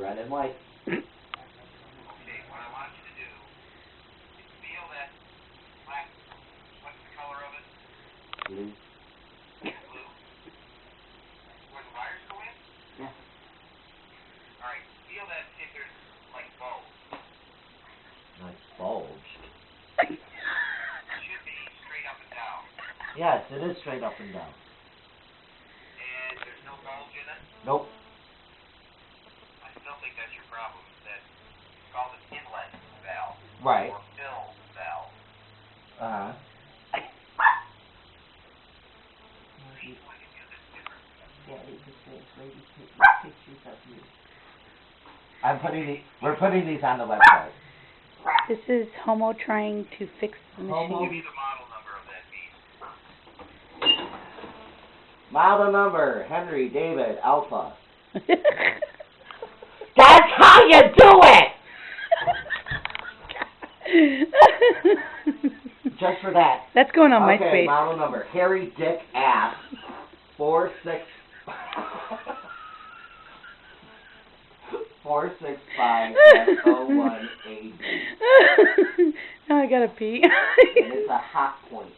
red and white. Okay, what I want you to do is feel that black, what's the color of it? Blue. Blue? Where the wires go in? Yeah. Alright, feel that, see if there's, like, bulbs. Nice bulge. It should be straight up and down. Yes, it is straight up and down. And there's no bulge in it? Nope. I still think that's your problem. That it's called an inlet valve. Right. Or fill valve. Uh-huh. See if I can do this different. We're putting these on the website. This is Homo trying to fix the Homo. Give machine. me the model number of that beast. Model number, Henry David Alpha. That's how you do it! Just for that. That's going on Okay, MySpace. model number, Harry Dick Ass 46 465-0180. Now I gotta pee. And it's a hot point.